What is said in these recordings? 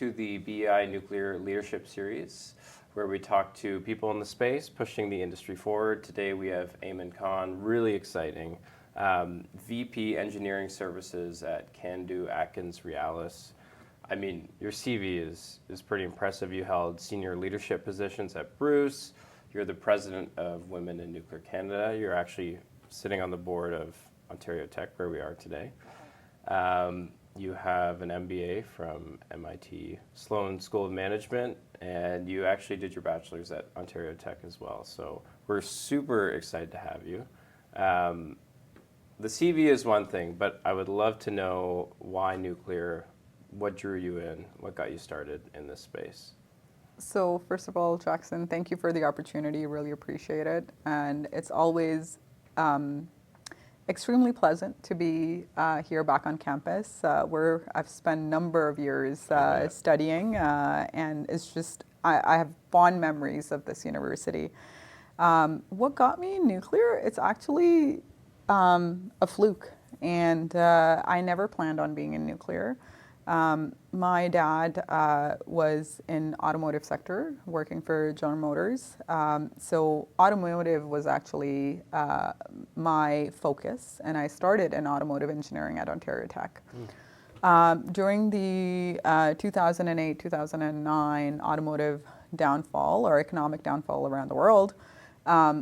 to the BEI Nuclear Leadership Series, where we talk to people in the space pushing the industry forward. Today we have Aiman Khan, really exciting, VP Engineering Services at Candu AtkinsRéalis. I mean, your CV is pretty impressive. You held senior leadership positions at Bruce. You're the president of Women in Nuclear Canada. You're actually sitting on the board of Ontario Tech, where we are today. You have an MBA from MIT Sloan School of Management, and you actually did your bachelor's at Ontario Tech as well. So we're super excited to have you. The CV is one thing, but I would love to know why nuclear, what drew you in, what got you started in this space? So first of all, Jackson, thank you for the opportunity. Really appreciate it. And it's always extremely pleasant to be here back on campus, where I've spent a number of years studying, and it's just, I have fond memories of this university. What got me in nuclear? It's actually a fluke, and I never planned on being in nuclear. My dad was in automotive sector, working for General Motors. So automotive was actually my focus, and I started in automotive engineering at Ontario Tech. During the 2008-2009 automotive downfall, or economic downfall around the world,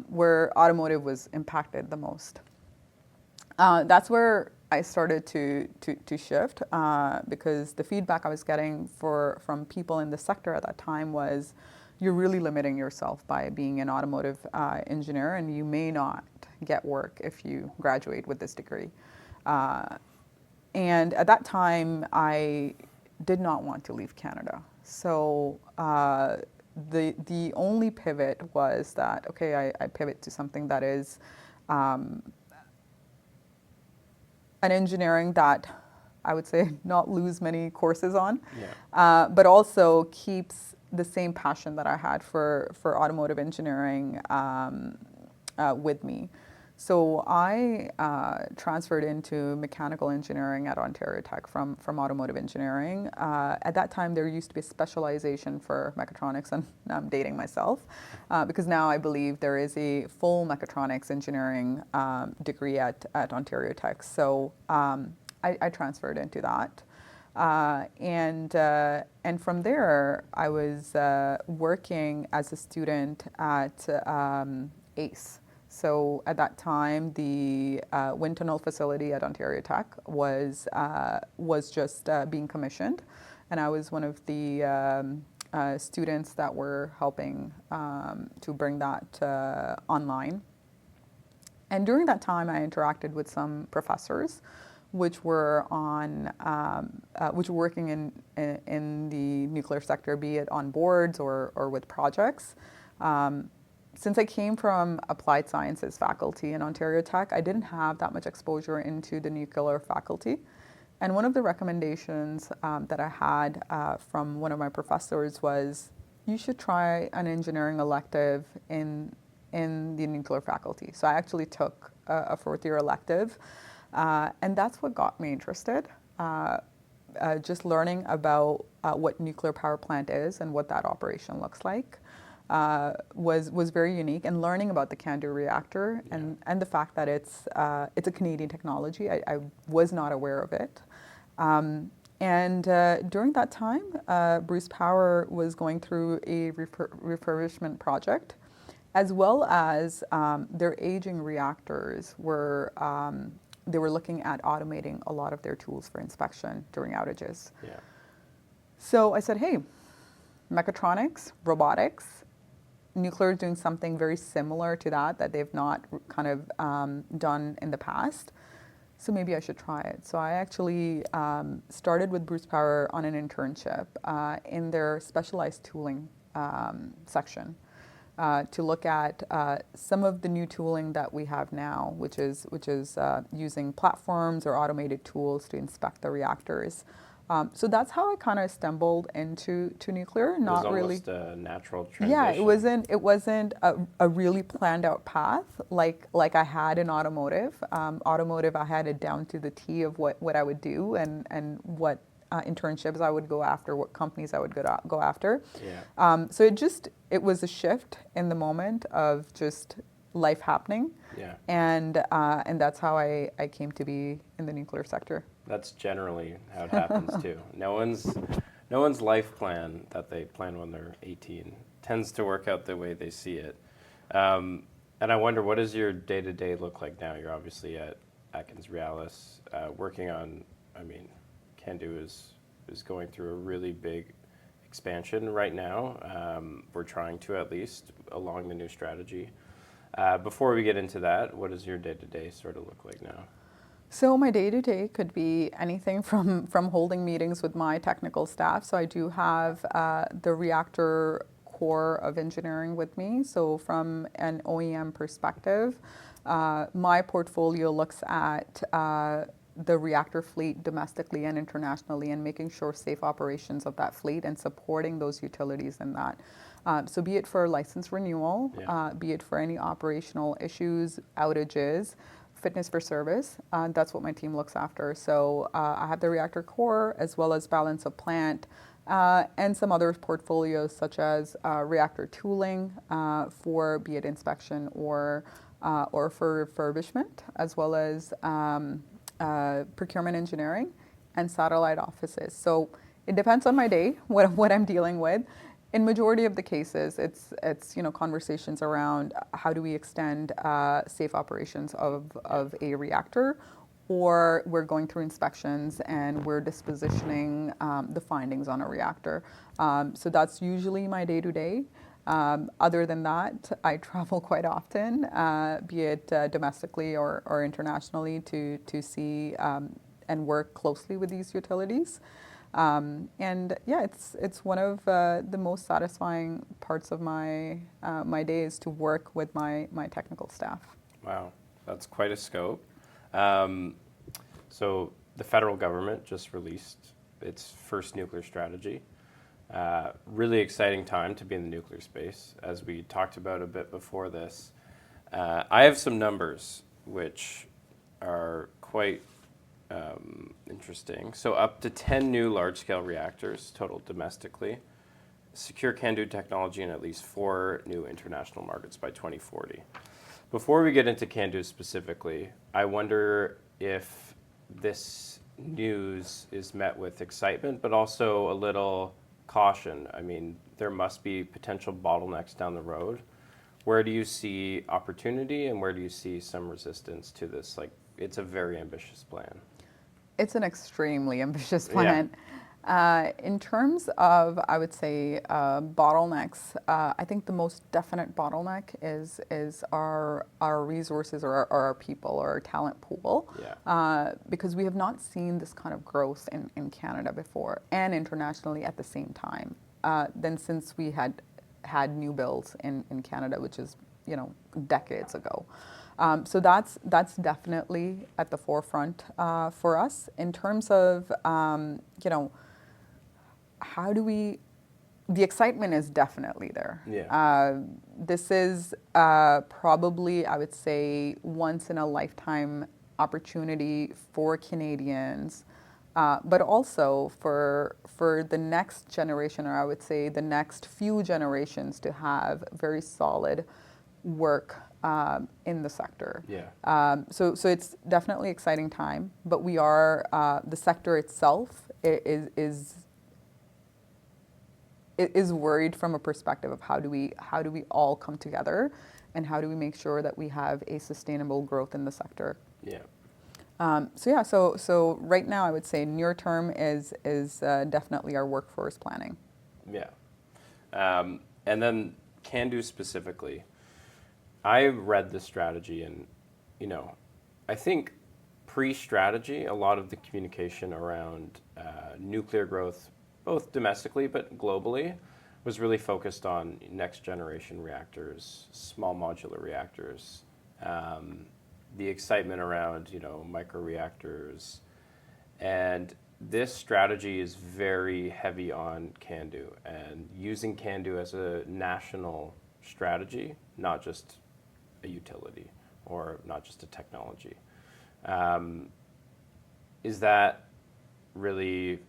where automotive was impacted the most. That's where I started to shift, because the feedback I was getting from people in the sector at that time was, you're really limiting yourself by being an automotive engineer, and you may not get work if you graduate with this degree. And at that time, I did not want to leave Canada. So the only pivot was that, okay, I pivot to something that is an engineering that I would say not lose many courses on, but also keeps the same passion that I had for automotive engineering with me. So I transferred into mechanical engineering at Ontario Tech from automotive engineering. At that time, there used to be a specialization for mechatronics, and I'm dating myself, because now I believe there is a full mechatronics engineering degree at Ontario Tech. So I transferred into that. And from there, I was working as a student at ACE. So at that time, the wind tunnel facility at Ontario Tech was just being commissioned, and I was one of the students that were helping to bring that online. And during that time, I interacted with some professors, which were working in the nuclear sector, be it on boards or with projects. Since I came from applied sciences faculty in Ontario Tech, I didn't have that much exposure into the nuclear faculty. And one of the recommendations that I had from one of my professors was, you should try an engineering elective in the nuclear faculty. So I actually took a fourth-year elective, and that's what got me interested. Just learning about what nuclear power plant is and what that operation looks like. Was very unique, and learning about the Candu reactor and the fact that it's a Canadian technology, I was not aware of it. And during that time, Bruce Power was going through a refurbishment project, as well as their aging reactors were they were looking at automating a lot of their tools for inspection during outages. So I said, hey, mechatronics, robotics, nuclear is doing something very similar to that they've not kind of done in the past. So maybe I should try it. So I actually started with Bruce Power on an internship in their specialized tooling section to look at some of the new tooling that we have now, which is using platforms or automated tools to inspect the reactors. So that's how I kind of stumbled into nuclear. Not really. It was almost a natural transition. Yeah, it wasn't a really planned out path like I had in automotive. Automotive, I had it down to the T of what I would do and what internships I would go after, what companies I would go after. Yeah. So it was a shift in the moment of just life happening. Yeah. And that's how I came to be in the nuclear sector. That's generally how it happens too. No one's life plan that they plan when they're 18 tends to work out the way they see it. And I wonder, what does your day-to-day look like now? You're obviously at AtkinsRéalis, working on, I mean, Candu is going through a really big expansion right now. We're trying to, at least, along the new strategy. Before we get into that, what does your day-to-day sort of look like now? So my day-to-day could be anything from holding meetings with my technical staff. So I do have the reactor core of engineering with me. So from an OEM perspective, my portfolio looks at the reactor fleet domestically and internationally, and making sure safe operations of that fleet and supporting those utilities in that. So be it for license renewal, Yeah. be it for any operational issues, outages, fitness for service, that's what my team looks after. So I have the reactor core as well as balance of plant, and some other portfolios such as reactor tooling for be it inspection or for refurbishment, as well as procurement engineering and satellite offices. So it depends on my day, what I'm dealing with. In majority of the cases, it's conversations around how do we extend safe operations of a reactor, or we're going through inspections and we're dispositioning the findings on a reactor. So that's usually my day-to-day. Other than that, I travel quite often, be it domestically or internationally, to see and work closely with these utilities. And yeah, it's one of the most satisfying parts of my day is to work with my technical staff. Wow, that's quite a scope. So the federal government just released its first nuclear strategy. Really exciting time to be in the nuclear space, as we talked about a bit before this. I have some numbers which are quite interesting. So up to 10 new large-scale reactors total domestically, secure Candu technology in at least 4 new international markets by 2040. Before we get into Candu specifically, I wonder if this news is met with excitement, but also a little caution. I mean, there must be potential bottlenecks down the road. Where do you see opportunity, and where do you see some resistance to this? Like, it's a very ambitious plan. It's an extremely ambitious plan. Yeah. In terms of, I would say, bottlenecks, I think the most definite bottleneck is our resources, or our people, or our talent pool. Yeah. Because we have not seen this kind of growth in Canada before, and internationally at the same time. Then since we had new builds in Canada, which is decades ago. So that's definitely at the forefront for us in terms of how do we. The excitement is definitely there. Yeah. This is probably, I would say, once in a lifetime opportunity for Canadians, but also for the next generation, or I would say the next few generations, to have very solid work in the sector. Yeah. So it's definitely an exciting time, but we are the sector itself is worried from a perspective of how do we all come together, and how do we make sure that we have a sustainable growth in the sector. Yeah. So right now I would say near term is definitely our workforce planning. Yeah. And then Candu specifically, I read the strategy, and I think pre-strategy, a lot of the communication around nuclear growth, both domestically but globally, was really focused on next generation reactors, small modular reactors, the excitement around microreactors, and this strategy is very heavy on Candu and using Candu as a national strategy, not just a utility or not just a technology. Is that really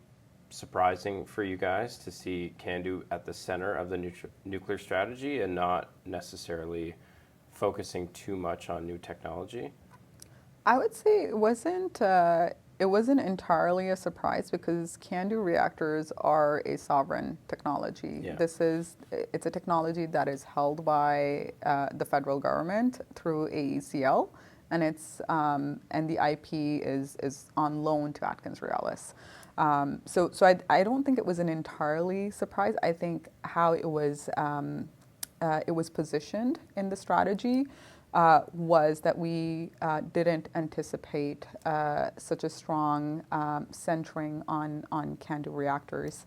surprising for you guys to see Candu at the center of the nuclear strategy and not necessarily focusing too much on new technology? I would say it wasn't entirely a surprise because Candu reactors are a sovereign technology. Yeah. It's a technology that is held by the federal government through AECL, and and the IP is on loan to AtkinsRéalis. I don't think it was an entirely surprise. I think how it was positioned in the strategy was that we didn't anticipate such a strong centering on Candu reactors.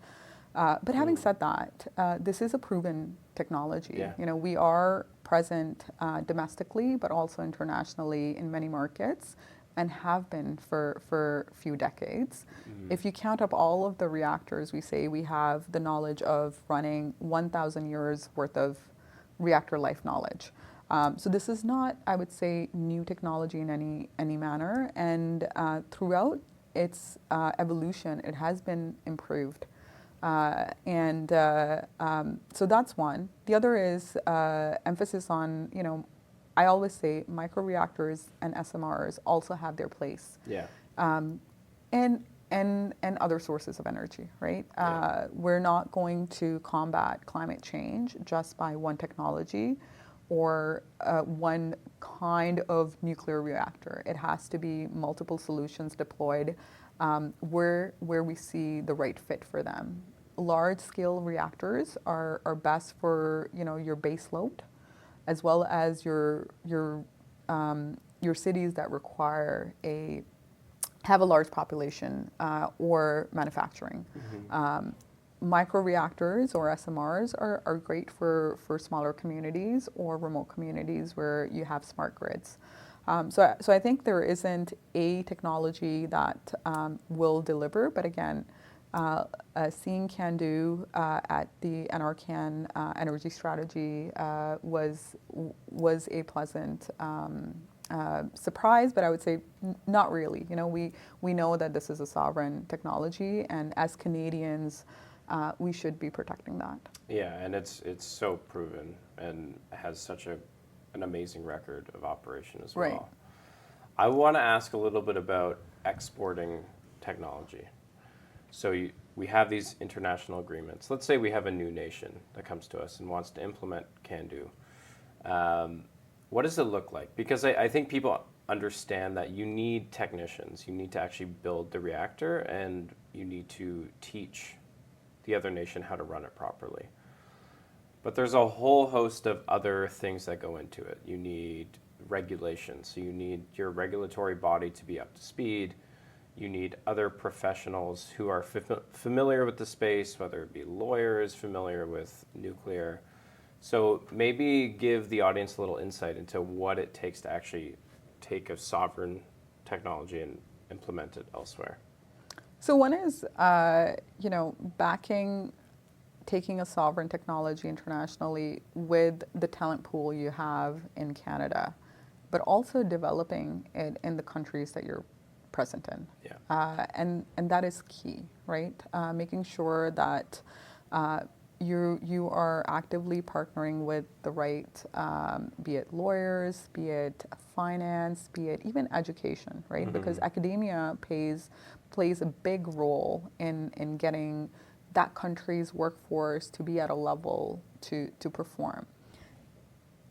But having said that, this is a proven technology. Yeah. You know, we are present domestically, but also internationally in many markets, and have been for a few decades. If you count up all of the reactors, we say we have the knowledge of running 1,000 years worth of reactor life knowledge. So this is not, I would say, new technology in any manner, and throughout its evolution, it has been improved. So that's one. The other is emphasis on, you know, I always say microreactors and SMRs also have their place. Yeah. And other sources of energy, right? Yeah. We're not going to combat climate change just by one technology or one kind of nuclear reactor. It has to be multiple solutions deployed where we see the right fit for them. Large-scale reactors are best for, you know, your base load, as well as your cities that have a large population or manufacturing. Microreactors or SMRs are great for smaller communities or remote communities where you have smart grids. So I think there isn't a technology that will deliver, but again, seeing Candu at the NRCan energy strategy was a pleasant surprise, but I would say not really. You know, we know that this is a sovereign technology, and as Canadians, we should be protecting that. Yeah, and it's so proven and has such an amazing record of operation as well. Right. I want to ask a little bit about exporting technology. So we have these international agreements. Let's say we have a new nation that comes to us and wants to implement Candu. What does it look like? Because I think people understand that you need technicians. You need to actually build the reactor, and you need to teach the other nation how to run it properly. But there's a whole host of other things that go into it. You need regulations. So you need your regulatory body to be up to speed. You need other professionals who are familiar with the space, whether it be lawyers familiar with nuclear. So maybe give the audience a little insight into what it takes to actually take a sovereign technology and implement it elsewhere. So one is, you know, taking a sovereign technology internationally with the talent pool you have in Canada, but also developing it in the countries that you're present in. Yeah. And that is key, right? Making sure that you are actively partnering with the right, be it lawyers, be it finance, be it even education, right? Because academia plays a big role in getting that country's workforce to be at a level to perform.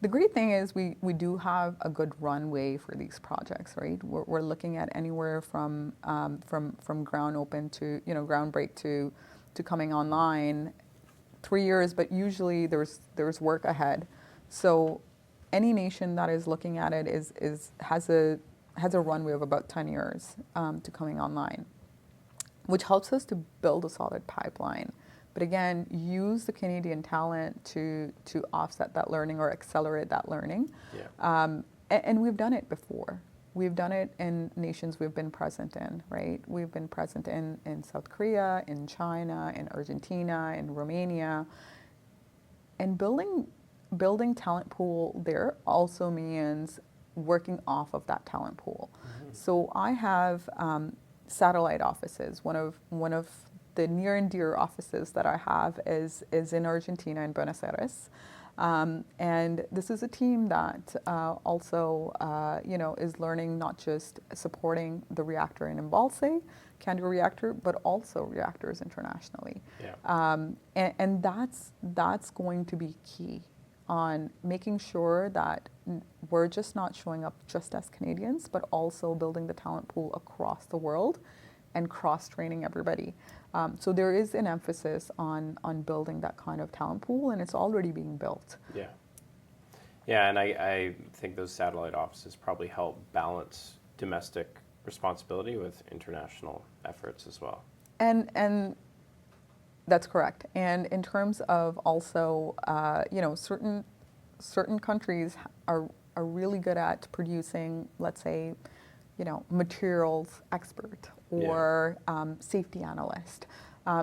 The great thing is we do have a good runway for these projects, right? We're looking at anywhere from ground break to coming online 3 years, but usually there's work ahead. So any nation that is looking at it has a runway of about 10 years to coming online, which helps us to build a solid pipeline. But again, use the Canadian talent to offset that learning or accelerate that learning. Yeah. And we've done it before. We've done it in nations we've been present in, right? We've been present in South Korea, in China, in Argentina, in Romania. And building talent pool there also means working off of that talent pool. So I have satellite offices. One of the near and dear offices that I have is in Argentina, in Buenos Aires. And this is a team that also, is learning not just supporting the reactor in Embalse, Candu reactor, but also reactors internationally. Yeah. And that's going to be key on making sure that we're just not showing up just as Canadians, but also building the talent pool across the world and cross-training everybody. So there is an emphasis on building that kind of talent pool, and it's already being built. Yeah. Yeah, and I think those satellite offices probably help balance domestic responsibility with international efforts as well. And that's correct. And in terms of also, certain countries are really good at producing, let's say, materials expert or safety analyst.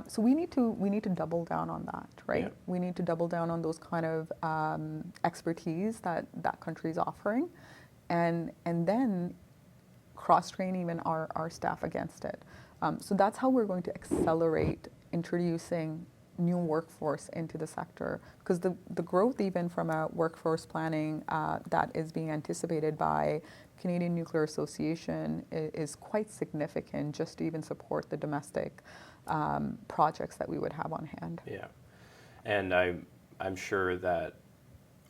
So we need to double down on that, right? Yeah. We need to double down on those kind of expertise that country is offering, and then cross-train even our staff against it. So that's how we're going to accelerate introducing new workforce into the sector, because the growth even from a workforce planning that is being anticipated by Canadian Nuclear Association is quite significant just to even support the domestic projects that we would have on hand. Yeah, and I'm sure that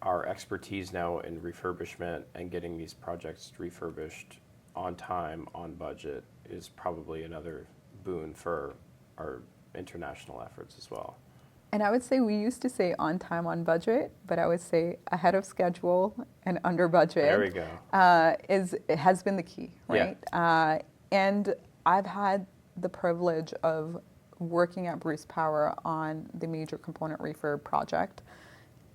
our expertise now in refurbishment and getting these projects refurbished on time, on budget, is probably another boon for our international efforts as well. And I would say we used to say on time, on budget, but I would say ahead of schedule and under budget. There we go. Has been the key, right? Yeah. And I've had the privilege of working at Bruce Power on the major component refurb project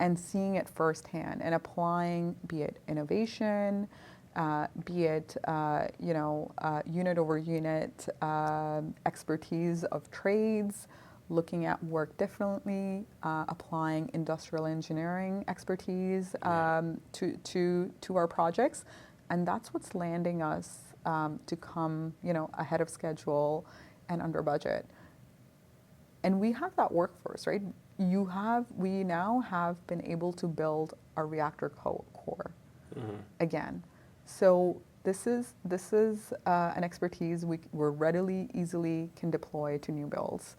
and seeing it firsthand and applying, be it innovation, be it unit over unit expertise of trades, looking at work differently, applying industrial engineering expertise to our projects, and that's what's landing us to come ahead of schedule and under budget. And we have that workforce, right? We now have been able to build our reactor core again. So this is an expertise we're readily, easily can deploy to new builds.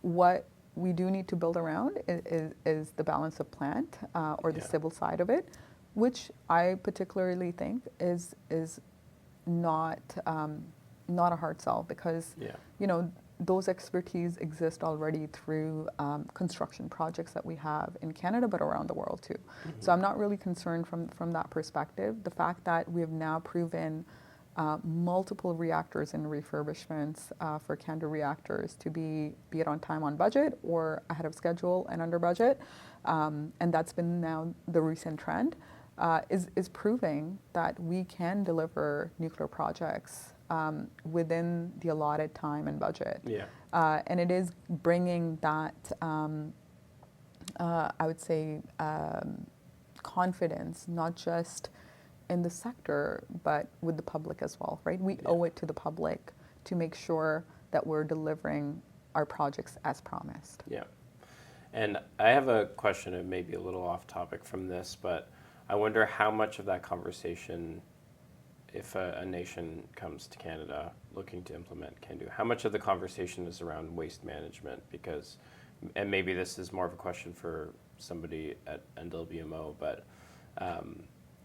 What we do need to build around is the balance of plant or the civil side of it, which I particularly think is not a hard sell, because those expertise exist already through construction projects that we have in Canada, but around the world too. Mm-hmm. So I'm not really concerned from that perspective. The fact that we have now proven multiple reactors and refurbishments for Candu reactors to be it on time, on budget, or ahead of schedule and under budget, and that's been now the recent trend, is proving that we can deliver nuclear projects within the allotted time and budget. Yeah. And it is bringing that, I would say, confidence, not just in the sector, but with the public as well, right? We owe it to the public to make sure that we're delivering our projects as promised. Yeah. And I have a question, it may be a little off topic from this, but I wonder how much of that conversation, if a nation comes to Canada looking to implement Candu, how much of the conversation is around waste management? Because, and maybe this is more of a question for somebody at NWMO, but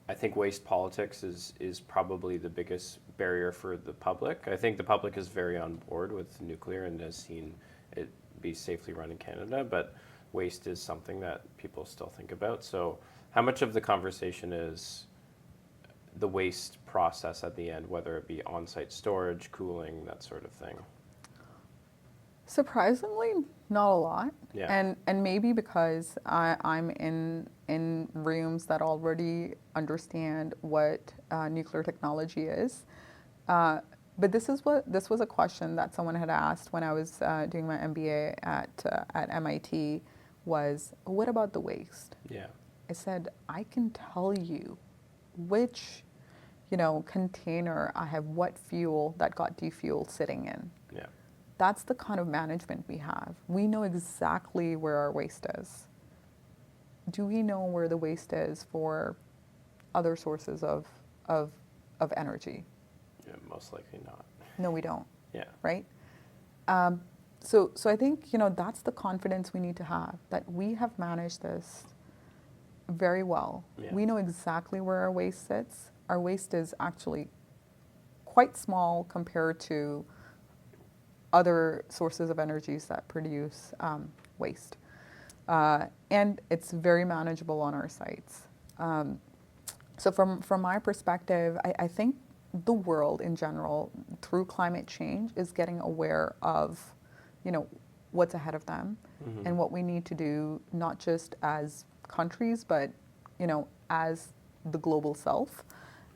I think waste politics is probably the biggest barrier for the public. I think the public is very on board with nuclear and has seen it be safely run in Canada, but waste is something that people still think about. So how much of the conversation is the waste process at the end, whether it be on-site storage, cooling, that sort of thing? Surprisingly, not a lot. Yeah. And maybe because I'm in rooms that already understand what nuclear technology is. But this was a question that someone had asked when I was doing my MBA at MIT, was, what about the waste? Yeah. I said, I can tell you which container I have what fuel that got defueled sitting in. Yeah. that's the kind of management we have. We know exactly where our waste is. Do we know where the waste is for other sources of energy? Yeah, most likely not. No, we don't. Yeah. Right? So I think, that's the confidence we need to have, that we have managed this very well. Yeah. We know exactly where our waste sits. Our waste is actually quite small compared to other sources of energies that produce waste. And it's very manageable on our sites. So from my perspective, I think the world in general, through climate change, is getting aware of, what's ahead of them and what we need to do, not just as countries, but, as the global self.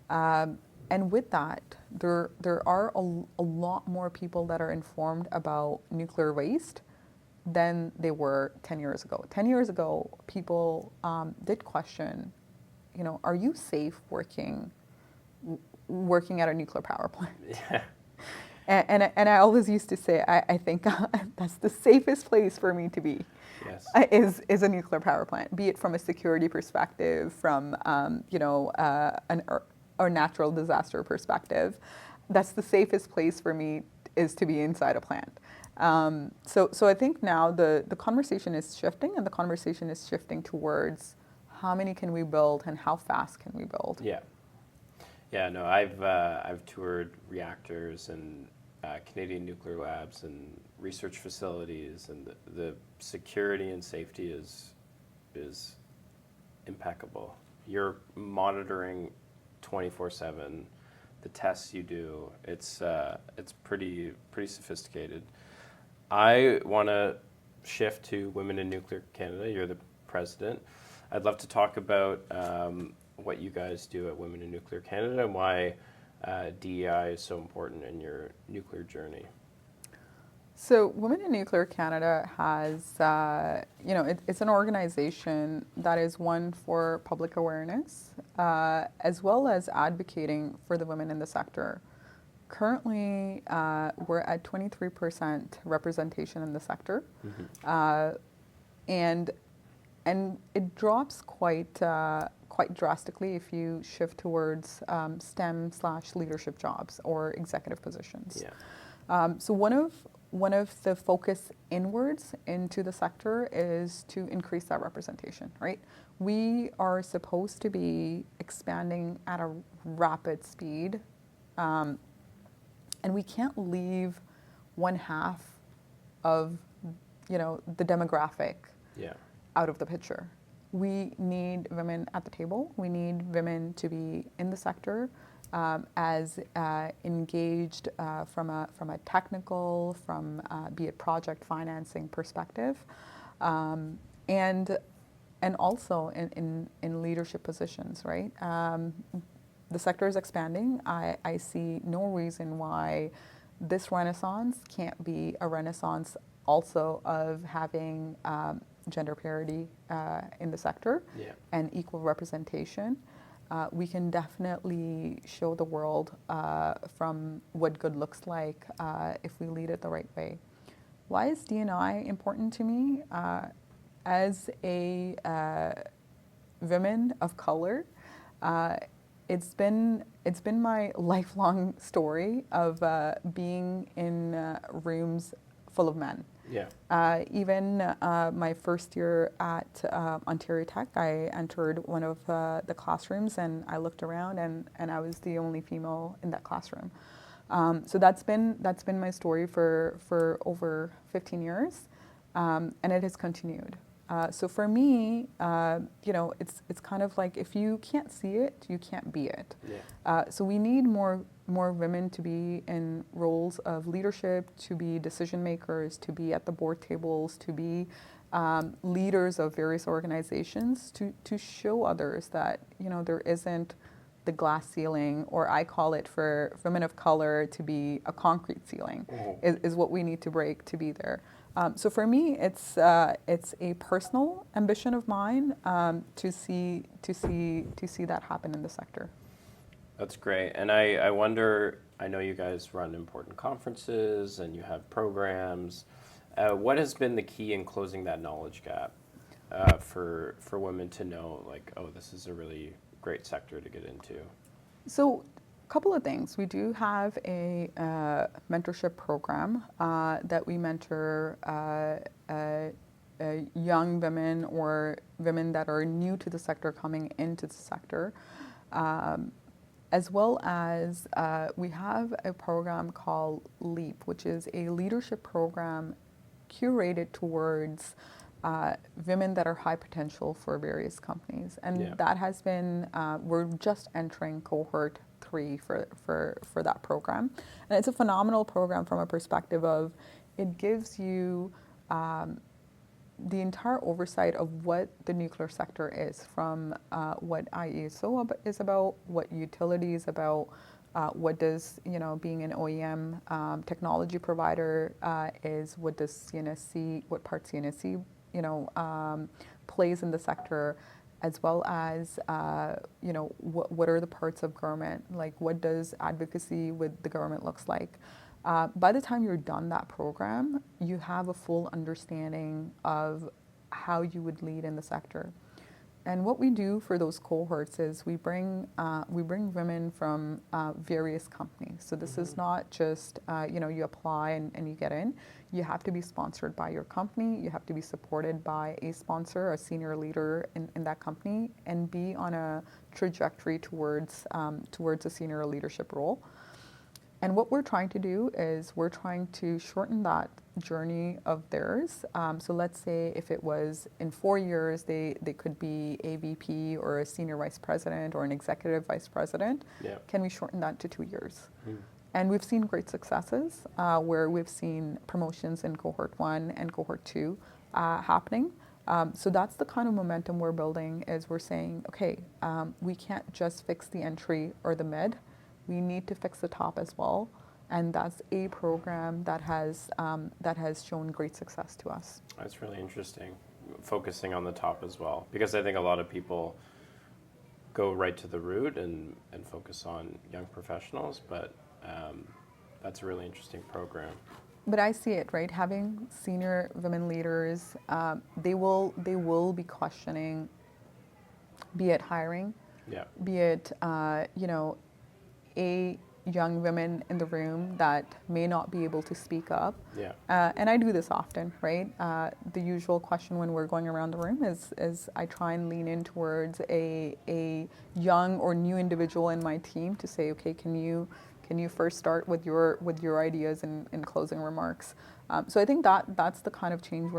And with that, there are a lot more people that are informed about nuclear waste than they were 10 years ago. 10 years ago, people did question, are you safe working at a nuclear power plant? Yeah. And I always used to say, I think that's the safest place for me to be. Yes. Is a nuclear power plant, be it from a security perspective, from or natural disaster perspective. That's the safest place for me, is to be inside a plant. So I think now the conversation is shifting, and the conversation is shifting towards how many can we build and how fast can we build. Yeah. Yeah, no, I've toured reactors and Canadian nuclear labs and research facilities, and the security and safety is impeccable. You're monitoring 24/7 the tests you do. It's pretty sophisticated. I want to shift to Women in Nuclear Canada. You're the president. I'd love to talk about what you guys do at Women in Nuclear Canada and why DEI is so important in your nuclear journey. So Women in Nuclear Canada has, it's an organization that is one for public awareness, as well as advocating for the women in the sector. Currently, we're at 23% representation in the sector, and it drops quite drastically if you shift towards STEM/leadership jobs or executive positions. Yeah. So one of the focus inwards into the sector is to increase that representation, right? We are supposed to be expanding at a rapid speed, and we can't leave one half of, the demographic out of the picture. We need women at the table. We need women to be in the sector as engaged from a technical, be it project financing perspective, and also in leadership positions, right? The sector is expanding. I see no reason why this renaissance can't be a renaissance also of having gender parity in the sector and equal representation. We can definitely show the world from what good looks like if we lead it the right way. Why is D&I important to me? As a woman of color, it's been my lifelong story of being in rooms full of men. Yeah. Even my first year at Ontario Tech, I entered one of the classrooms and I looked around and I was the only female in that classroom. So that's been my story for over 15 years, and it has continued. So for me, it's kind of like if you can't see it, you can't be it. Yeah. So we need more women to be in roles of leadership, to be decision makers, to be at the board tables, to be leaders of various organizations, to show others that there isn't the glass ceiling, or I call it for women of color to be a concrete ceiling, is what we need to break to be there. So for me, it's a personal ambition of mine to see that happen in the sector. That's great. And I wonder, I know you guys run important conferences and you have programs. What has been the key in closing that knowledge gap for women to know, like, oh, this is a really great sector to get into? So, a couple of things. We do have a mentorship program that we mentor young women or women that are new to the sector coming into the sector. As well as we have a program called LEAP, which is a leadership program curated towards women that are high potential for various companies. And that has been, we're just entering cohort 3 for that program. And it's a phenomenal program from a perspective of it gives you the entire oversight of what the nuclear sector is, from what IESO is about, what utility is about, what does being an OEM technology provider is, what does CNSC, what part CNSC plays in the sector, as well as what are the parts of government, like what does advocacy with the government looks like. By the time you're done that program, you have a full understanding of how you would lead in the sector. And what we do for those cohorts is we bring women from various companies. So this is not just you apply and you get in. You have to be sponsored by your company. You have to be supported by a sponsor, a senior leader in that company, and be on a trajectory towards a senior leadership role. And what we're trying to do is we're trying to shorten that journey of theirs. So let's say if it was in 4 years, they could be a VP or a senior vice president or an executive vice president. Yeah. Can we shorten that to 2 years? And we've seen great successes where we've seen promotions in cohort 1 and cohort 2 happening. So that's the kind of momentum we're building, is we're saying, okay, we can't just fix the entry or the mid. We need to fix the top as well, and that's a program that has shown great success to us. That's really interesting, focusing on the top as well, because I think a lot of people go right to the root and focus on young professionals, but that's a really interesting program. But I see it, right? Having senior women leaders, they will be questioning, be it hiring, be it a young women in the room that may not be able to speak up. And I do this often, right? The usual question when we're going around the room is I try and lean in towards a young or new individual in my team to say, okay, can you first start with your ideas and closing remarks? So I think that's the kind of change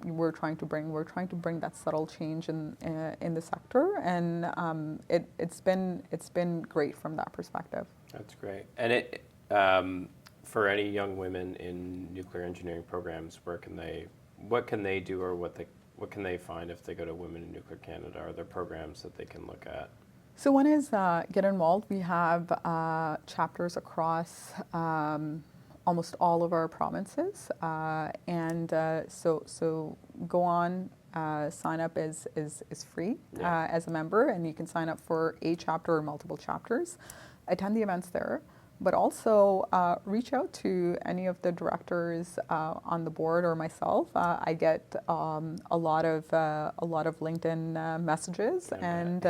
we're trying to bring. We're trying to bring that subtle change in the sector, and it's been great from that perspective. That's great. And for any young women in nuclear engineering programs, what can they do, or what can they find if they go to Women in Nuclear Canada? Are there programs that they can look at? So one is get involved. We have chapters across almost all of our provinces, and so go on. Sign up is free as a member, and you can sign up for a chapter or multiple chapters. Attend the events there, but also reach out to any of the directors on the board or myself. I get a lot of LinkedIn messages, and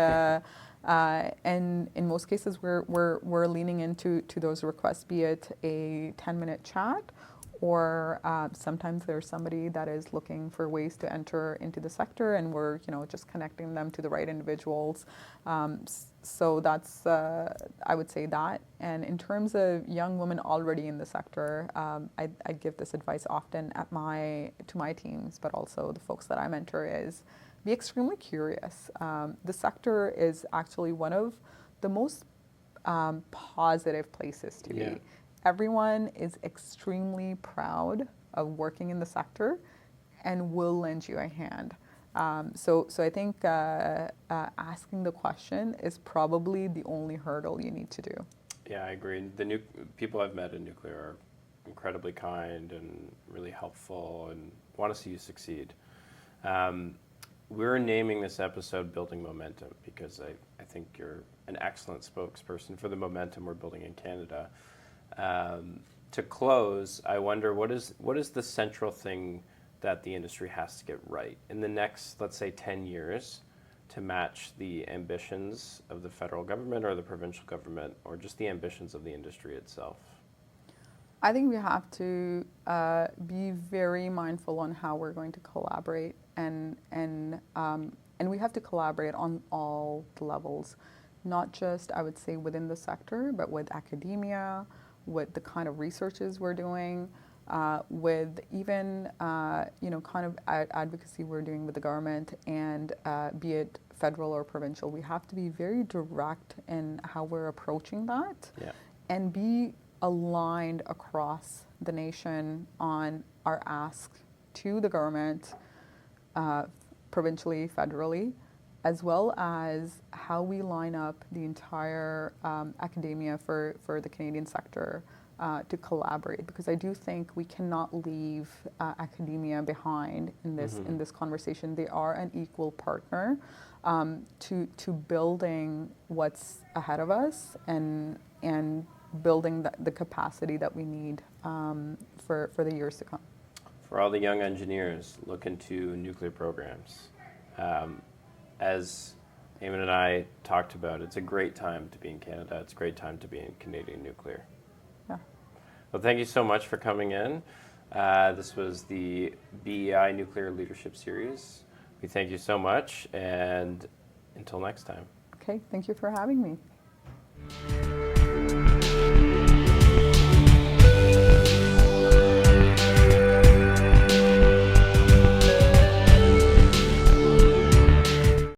in most cases we're leaning into those requests, be it a 10-minute chat, or sometimes there's somebody that is looking for ways to enter into the sector, and we're just connecting them to the right individuals. So that's I would say that. And in terms of young women already in the sector, I give this advice often to my teams, but also the folks that I mentor, is be extremely curious. The sector is actually one of the most positive places to be. Everyone is extremely proud of working in the sector and will lend you a hand. So I think asking the question is probably the only hurdle you need to do. Yeah, I agree. The people I've met in nuclear are incredibly kind and really helpful and want to see you succeed. We're naming this episode Building Momentum because I think you're an excellent spokesperson for the momentum we're building in Canada. To close, I wonder what is the central thing that the industry has to get right in the next, let's say, 10 years to match the ambitions of the federal government or the provincial government, or just the ambitions of the industry itself? I think we have to be very mindful on how we're going to collaborate, and we have to collaborate on all the levels, not just, I would say, within the sector, but with academia, with the kind of researches we're doing, with even kind of advocacy we're doing with the government, and be it federal or provincial. We have to be very direct in how we're approaching that, Yeah. and be aligned across the nation on our ask to the government, provincially, federally, as well as how we line up the entire academia for the Canadian sector to collaborate. Because I do think we cannot leave academia behind in this conversation. They are an equal partner to building what's ahead of us, and building the capacity that we need for the years to come. For all the young engineers looking to nuclear programs, as Aiman and I talked about, it's a great time to be in Canada. It's a great time to be in Canadian nuclear. Yeah. Well, thank you so much for coming in. This was the BEI Nuclear Leadership Series. We thank you so much, and until next time. Okay, thank you for having me.